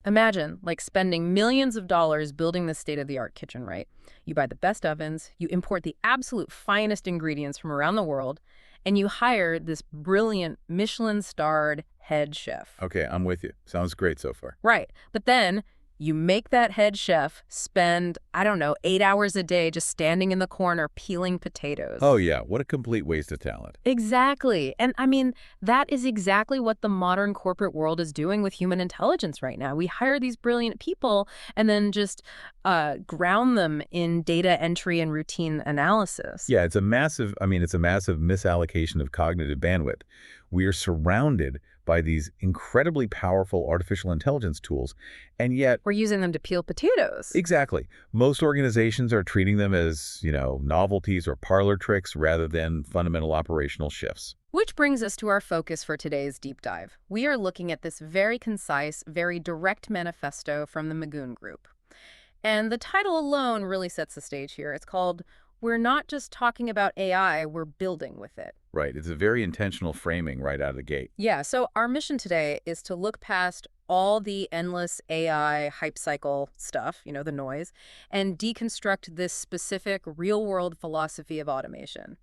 Imagine, like, spending millions of dollars building this state-of-the-art kitchen, right? You buy the best ovens, you import the absolute finest ingredients from around the world, and you hire this brilliant Michelin-starred head chef. Okay, I'm with you. Sounds great so far. Right. But then you make that head chef spend, I don't know, 8 hours a day just standing in the corner peeling potatoes. Oh yeah, what a complete waste of talent. Exactly. And I mean, that is exactly what the modern corporate world is doing with human intelligence right now. We hire these brilliant people and then just ground them in data entry and routine analysis. Yeah, it's a massive misallocation of cognitive bandwidth. We are surrounded by these incredibly powerful artificial intelligence tools, and yet We're using them to peel potatoes. exactly. Most organizations are treating them as, novelties or parlor tricks rather than fundamental operational shifts. Which brings us to our focus for today's deep dive. We are looking at this very concise, very direct manifesto from the Magoon Group. And the title alone really sets the stage here. It's called, "We're not just talking about AI, we're building with it." Right. It's a very intentional framing right out of the gate. Yeah, so our mission today is to look past all the endless AI hype cycle stuff, the noise, and deconstruct this specific real-world philosophy of automation.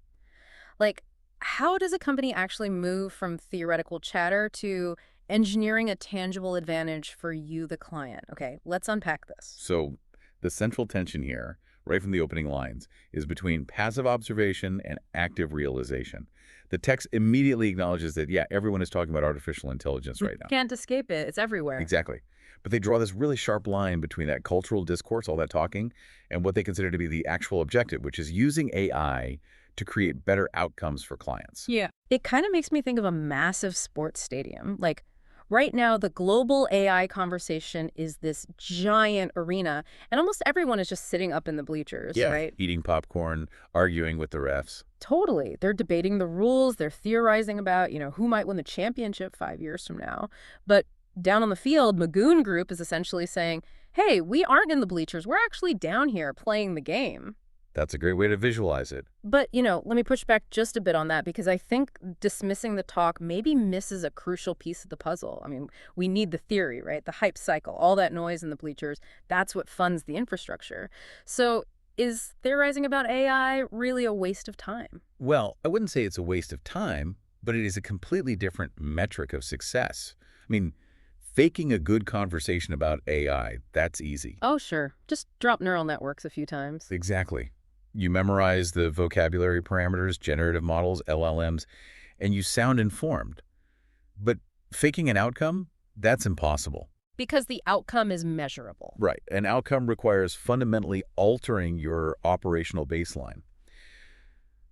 Like, how does a company actually move from theoretical chatter to engineering a tangible advantage for you, the client? Okay, let's unpack this. So the central tension here, right from the opening lines, is between passive observation and active realization. The text immediately acknowledges that, yeah, everyone is talking about artificial intelligence right now. Can't escape it. It's everywhere. Exactly. But they draw this really sharp line between that cultural discourse, all that talking, and what they consider to be the actual objective, which is using AI to create better outcomes for clients. Yeah. It kind of makes me think of a massive sports stadium. Like, right now, the global AI conversation is this giant arena, and almost everyone is just sitting up in the bleachers, right? Eating popcorn, arguing with the refs. Totally. They're debating the rules. They're theorizing about, who might win the championship 5 years from now. But down on the field, Magoon Group is essentially saying, hey, we aren't in the bleachers. We're actually down here playing the game. That's a great way to visualize it. But, let me push back just a bit on that, because I think dismissing the talk maybe misses a crucial piece of the puzzle. I mean, we need the theory, right? The hype cycle, all that noise in the bleachers, that's what funds the infrastructure. So is theorizing about AI really a waste of time? Well, I wouldn't say it's a waste of time, but it is a completely different metric of success. I mean, faking a good conversation about AI, that's easy. Oh, sure. Just drop neural networks a few times. Exactly. You memorize the vocabulary parameters, generative models, LLMs, and you sound informed. But faking an outcome, that's impossible. Because the outcome is measurable. Right. An outcome requires fundamentally altering your operational baseline.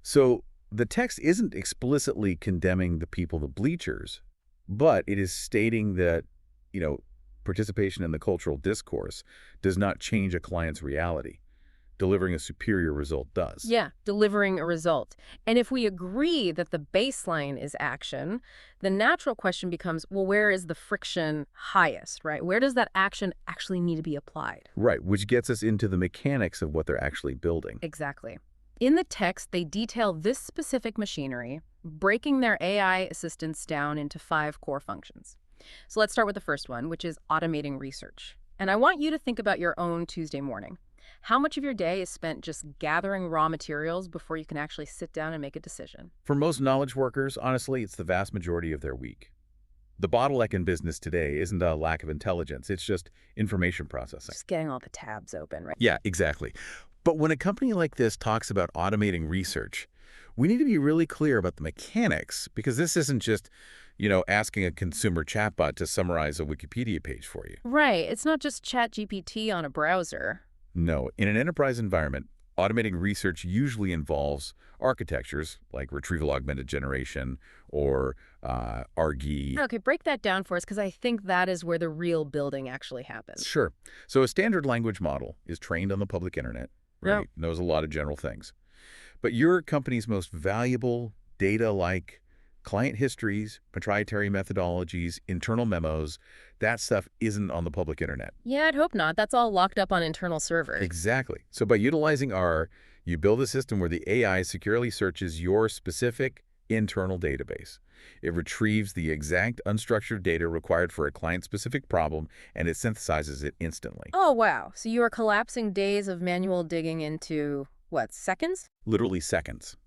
So the text isn't explicitly condemning the people, the bleachers, but it is stating that, participation in the cultural discourse does not change a client's reality. Delivering a superior result does. Yeah, delivering a result. And if we agree that the baseline is action, the natural question becomes, well, where is the friction highest, right? Where does that action actually need to be applied? Right, which gets us into the mechanics of what they're actually building. Exactly. In the text, they detail this specific machinery, breaking their AI assistants down into 5 core functions. So let's start with the first one, which is automating research. And I want you to think about your own Tuesday morning. How much of your day is spent just gathering raw materials before you can actually sit down and make a decision? For most knowledge workers, honestly, it's the vast majority of their week. The bottleneck in business today isn't a lack of intelligence, it's just information processing. Just getting all the tabs open, right? Yeah, exactly. But when a company like this talks about automating research, we need to be really clear about the mechanics, because this isn't just, asking a consumer chatbot to summarize a Wikipedia page for you. Right. It's not just ChatGPT on a browser. No, in an enterprise environment, automating research usually involves architectures like retrieval augmented generation or RG. Okay, break that down for us, because I think that is where the real building actually happens. Sure. So a standard language model is trained on the public internet, right? Yep. Knows a lot of general things. But your company's most valuable data, like client histories, proprietary methodologies, internal memos, that stuff isn't on the public internet. Yeah, I'd hope not. That's all locked up on internal servers. Exactly. So by utilizing R, you build a system where the AI securely searches your specific internal database. It retrieves the exact unstructured data required for a client-specific problem, and it synthesizes it instantly. Oh, wow. So you are collapsing days of manual digging into, what, seconds? Literally seconds.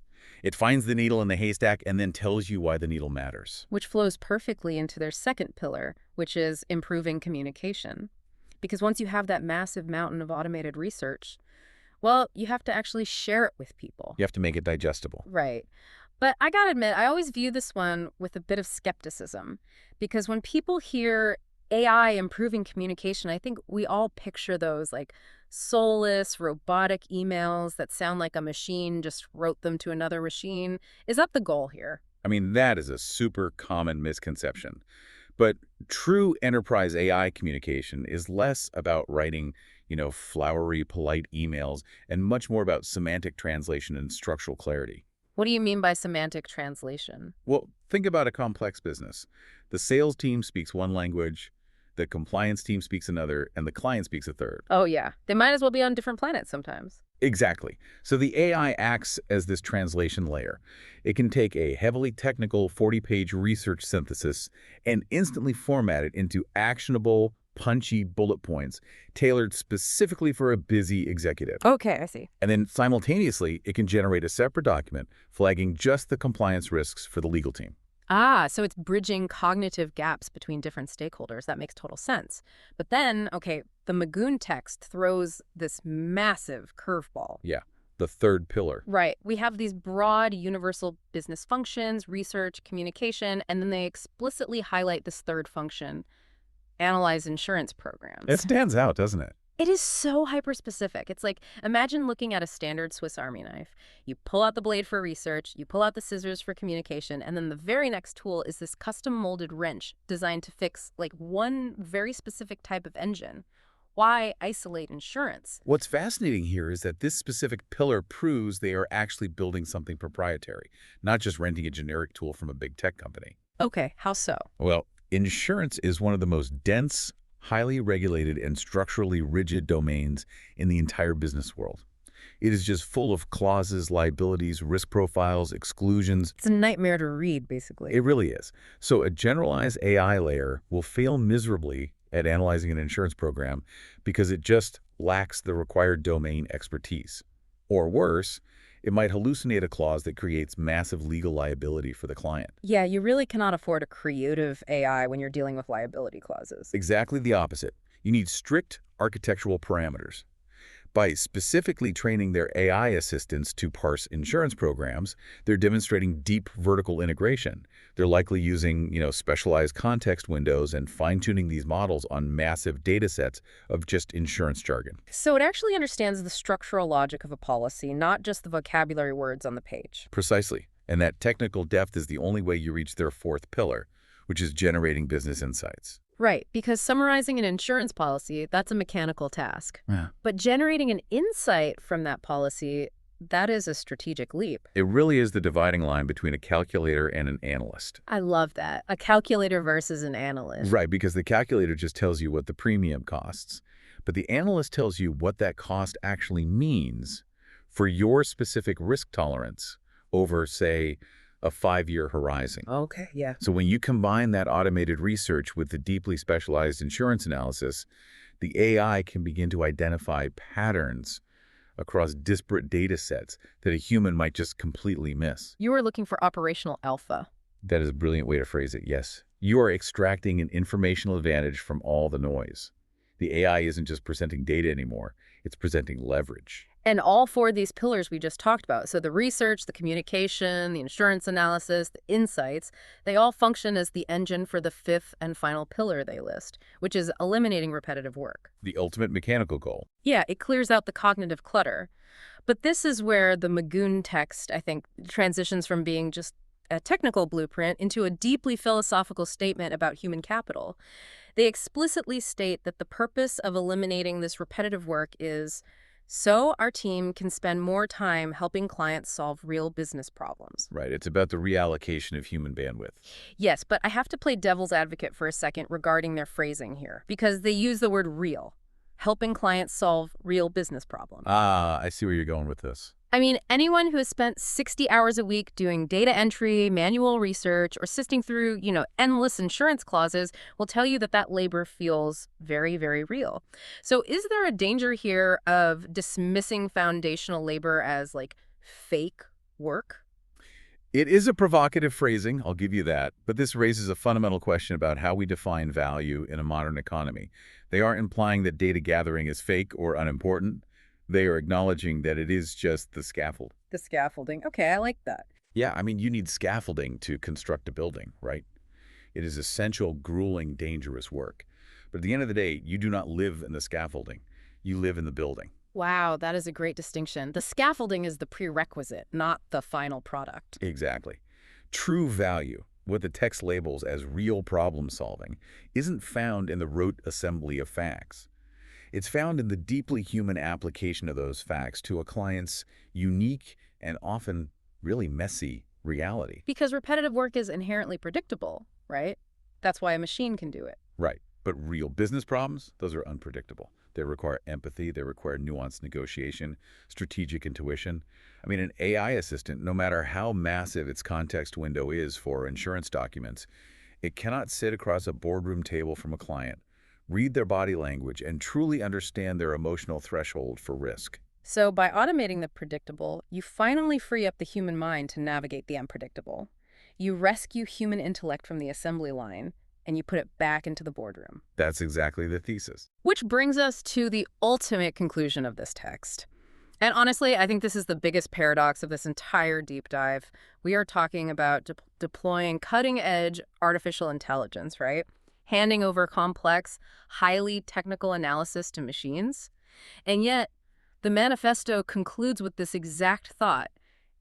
It finds the needle in the haystack and then tells you why the needle matters. Which flows perfectly into their second pillar, which is improving communication. Because once you have that massive mountain of automated research, well, you have to actually share it with people. You have to make it digestible. Right. But I gotta admit, I always view this one with a bit of skepticism. Because when people hear AI improving communication, I think we all picture those like soulless, robotic emails that sound like a machine just wrote them to another machine. Is that the goal here? I mean, that is a super common misconception. But true enterprise AI communication is less about writing, flowery, polite emails and much more about semantic translation and structural clarity. What do you mean by semantic translation? Well, think about a complex business. The sales team speaks one language, the compliance team speaks another, and the client speaks a third. Oh, yeah. They might as well be on different planets sometimes. Exactly. So the AI acts as this translation layer. It can take a heavily technical 40-page research synthesis and instantly format it into actionable, punchy bullet points tailored specifically for a busy executive. Okay, I see. And then simultaneously, it can generate a separate document flagging just the compliance risks for the legal team. Ah, so it's bridging cognitive gaps between different stakeholders. That makes total sense. But then, okay, the Magoon text throws this massive curveball. Yeah, the third pillar. Right. We have these broad universal business functions, research, communication, and then they explicitly highlight this third function, analyze insurance It programs. stands out, doesn't it? It is so hyper-specific. It's like, imagine looking at a standard Swiss Army knife. You pull out the blade for research, you pull out the scissors for communication, and then the very next tool is this custom-molded wrench designed to fix, like, one very specific type of engine. Why isolate insurance? What's fascinating here is that this specific pillar proves they are actually building something proprietary, not just renting a generic tool from a big tech company. Okay, how so? Well, insurance is one of the most dense, highly regulated, and structurally rigid domains in the entire business world. It is just full of clauses, liabilities, risk profiles, exclusions. It's a nightmare to read, basically. It really is. So a generalized AI layer will fail miserably at analyzing an insurance program because it just lacks the required domain expertise. Or worse, it might hallucinate a clause that creates massive legal liability for the client. Yeah, you really cannot afford a creative AI when you're dealing with liability clauses. Exactly the opposite. You need strict architectural parameters. By specifically training their AI assistants to parse insurance programs, they're demonstrating deep vertical integration. They're likely using, specialized context windows and fine-tuning these models on massive data sets of just insurance jargon. So it actually understands the structural logic of a policy, not just the vocabulary words on the page. Precisely. And that technical depth is the only way you reach their fourth pillar, which is generating business insights. Right, because summarizing an insurance policy, that's a mechanical task. Yeah. But generating an insight from that policy, that is a strategic leap. It really is the dividing line between a calculator and an analyst. I love that. A calculator versus an analyst. Right, because the calculator just tells you what the premium costs, but the analyst tells you what that cost actually means for your specific risk tolerance over, say, a 5-year horizon. Okay, yeah. So when you combine that automated research with the deeply specialized insurance analysis, the AI can begin to identify patterns across disparate data sets that a human might just completely miss. You are looking for operational alpha. That is a brilliant way to phrase it, yes. You are extracting an informational advantage from all the noise. The AI isn't just presenting data anymore, it's presenting leverage. And all four of these pillars we just talked about, so the research, the communication, the insurance analysis, the insights, they all function as the engine for the fifth and final pillar they list, which is eliminating repetitive work. The ultimate mechanical goal. Yeah, it clears out the cognitive clutter. But this is where the Magoon text, I think, transitions from being just a technical blueprint into a deeply philosophical statement about human capital. They explicitly state that the purpose of eliminating this repetitive work is so our team can spend more time helping clients solve real business problems. Right, it's about the reallocation of human bandwidth. Yes, but I have to play devil's advocate for a second regarding their phrasing here, because they use the word real, helping clients solve real business problems. Ah, I see where you're going with this. I mean, anyone who has spent 60 hours a week doing data entry, manual research, or sifting through, endless insurance clauses will tell you that that labor feels very, very real. So is there a danger here of dismissing foundational labor as like fake work? It is a provocative phrasing, I'll give you that, but this raises a fundamental question about how we define value in a modern economy. They aren't implying that data gathering is fake or unimportant. They are acknowledging that it is just the scaffold. The scaffolding. Okay, I like that. Yeah, I mean, you need scaffolding to construct a building, right? It is essential, grueling, dangerous work. But at the end of the day, you do not live in the scaffolding. You live in the building. Wow, that is a great distinction. The scaffolding is the prerequisite, not the final product. Exactly. True value, what the text labels as real problem solving, isn't found in the rote assembly of facts. It's found in the deeply human application of those facts to a client's unique and often really messy reality. Because repetitive work is inherently predictable, right? That's why a machine can do it. Right. But real business problems, those are unpredictable. They require empathy, they require nuanced negotiation, strategic intuition. I mean, an AI assistant, no matter how massive its context window is for insurance documents, it cannot sit across a boardroom table from a client, read their body language, and truly understand their emotional threshold for risk. So by automating the predictable, you finally free up the human mind to navigate the unpredictable. You rescue human intellect from the assembly line, and you put it back into the boardroom. That's exactly the thesis. Which brings us to the ultimate conclusion of this text. And honestly, I think this is the biggest paradox of this entire deep dive. We are talking about deploying cutting-edge artificial intelligence, right? Handing over complex, highly technical analysis to machines. And yet, the manifesto concludes with this exact thought.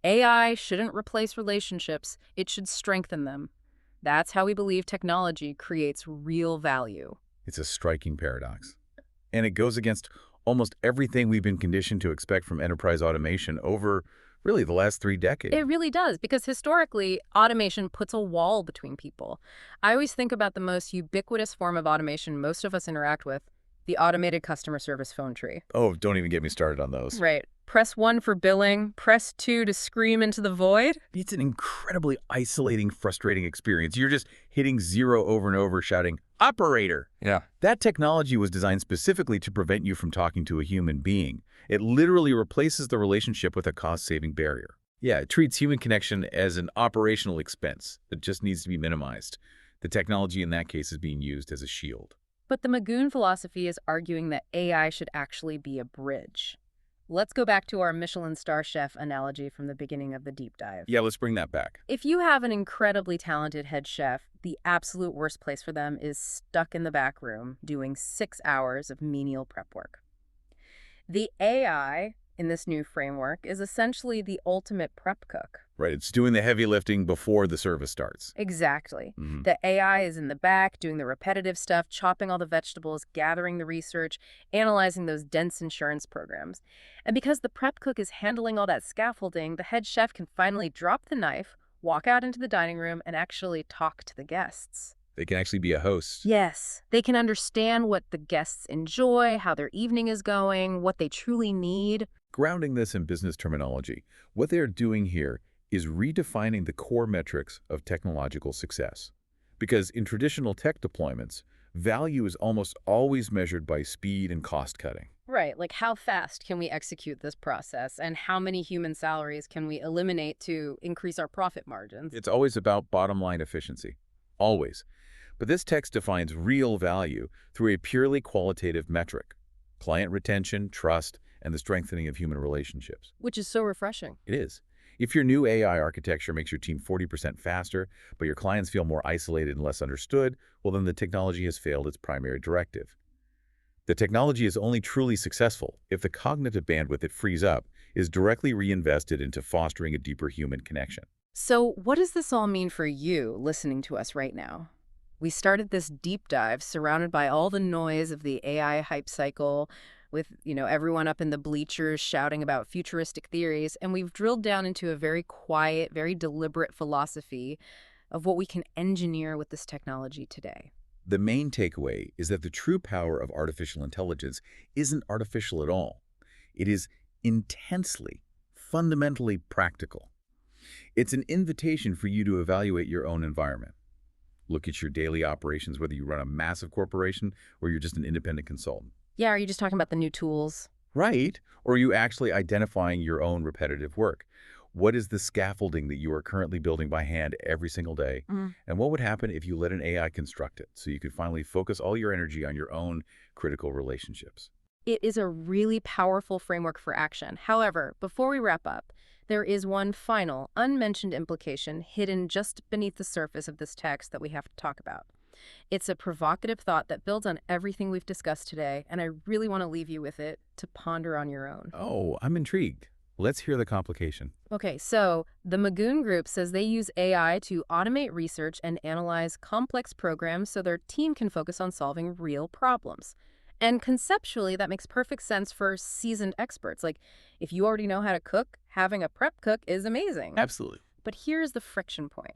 AI shouldn't replace relationships, it should strengthen them. That's how we believe technology creates real value. It's a striking paradox. And it goes against almost everything we've been conditioned to expect from enterprise automation over really the last 3 decades. It really does, because historically, automation puts a wall between people. I always think about the most ubiquitous form of automation most of us interact with, the automated customer service phone tree. Oh, don't even get me started on those. Right. Press 1 for billing, press 2 to scream into the void. It's an incredibly isolating, frustrating experience. You're just hitting 0 over and over, shouting, "Operator!" Yeah. That technology was designed specifically to prevent you from talking to a human being. It literally replaces the relationship with a cost-saving barrier. Yeah, it treats human connection as an operational expense that just needs to be minimized. The technology in that case is being used as a shield. But the Magoon philosophy is arguing that AI should actually be a bridge. Let's go back to our Michelin star chef analogy from the beginning of the deep dive. Yeah, let's bring that back. If you have an incredibly talented head chef, the absolute worst place for them is stuck in the back room doing 6 hours of menial prep work. The AI in this new framework is essentially the ultimate prep cook. Right, it's doing the heavy lifting before the service starts. Exactly. Mhm. The AI is in the back doing the repetitive stuff, chopping all the vegetables, gathering the research, analyzing those dense insurance programs. And because the prep cook is handling all that scaffolding, the head chef can finally drop the knife, walk out into the dining room, and actually talk to the guests. They can actually be a host. Yes, they can understand what the guests enjoy, how their evening is going, what they truly need. Grounding this in business terminology, what they're doing here is redefining the core metrics of technological success. Because in traditional tech deployments, value is almost always measured by speed and cost cutting. Right, like how fast can we execute this process and how many human salaries can we eliminate to increase our profit margins? It's always about bottom line efficiency. Always. But this text defines real value through a purely qualitative metric: client retention, trust, and the strengthening of human relationships. Which is so refreshing. It is. If your new AI architecture makes your team 40% faster, but your clients feel more isolated and less understood, well, then the technology has failed its primary directive. The technology is only truly successful if the cognitive bandwidth it frees up is directly reinvested into fostering a deeper human connection. So what does this all mean for you listening to us right now? We started this deep dive surrounded by all the noise of the AI hype cycle, with, everyone up in the bleachers shouting about futuristic theories, and we've drilled down into a very quiet, very deliberate philosophy of what we can engineer with this technology today. The main takeaway is that the true power of artificial intelligence isn't artificial at all. It is intensely, fundamentally practical. It's an invitation for you to evaluate your own environment. Look at your daily operations, whether you run a massive corporation or you're just an independent consultant. Yeah, are you just talking about the new tools? Right? Or are you actually identifying your own repetitive work? What is the scaffolding that you are currently building by hand every single day? Mm. And what would happen if you let an AI construct it so you could finally focus all your energy on your own critical relationships? It is a really powerful framework for action. However, before we wrap up, there is one final, unmentioned implication hidden just beneath the surface of this text that we have to talk about. It's a provocative thought that builds on everything we've discussed today, and I really want to leave you with it to ponder on your own. Oh, I'm intrigued. Let's hear the complication. Okay, so the Magoon Group says they use AI to automate research and analyze complex programs so their team can focus on solving real problems. And conceptually, that makes perfect sense for seasoned experts. Like, if you already know how to cook, having a prep cook is amazing. Absolutely. But here's the friction point.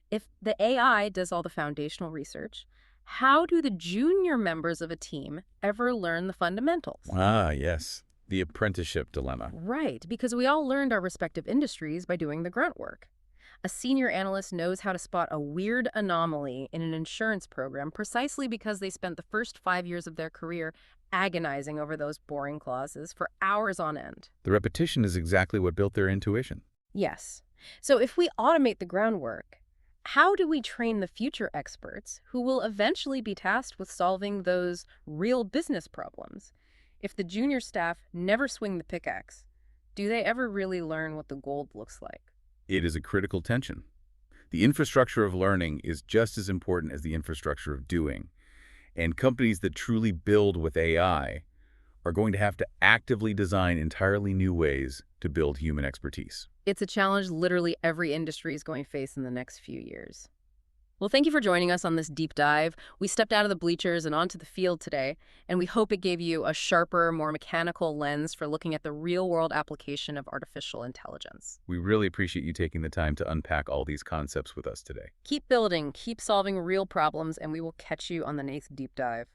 If the AI does all the foundational research, how do the junior members of a team ever learn the fundamentals? Ah, yes. The apprenticeship dilemma. Right, because we all learned our respective industries by doing the grunt work. A senior analyst knows how to spot a weird anomaly in an insurance program precisely because they spent the first 5 years of their career agonizing over those boring clauses for hours on end. The repetition is exactly what built their intuition. Yes. So if we automate the groundwork, how do we train the future experts who will eventually be tasked with solving those real business problems? If the junior staff never swing the pickaxe, do they ever really learn what the gold looks like? It is a critical tension. The infrastructure of learning is just as important as the infrastructure of doing. And companies that truly build with AI are going to have to actively design entirely new ways to build human expertise. It's a challenge literally every industry is going to face in the next few years. Well, thank you for joining us on this deep dive. We stepped out of the bleachers and onto the field today, and we hope it gave you a sharper, more mechanical lens for looking at the real-world application of artificial intelligence. We really appreciate you taking the time to unpack all these concepts with us today. Keep building, keep solving real problems, and we will catch you on the next deep dive.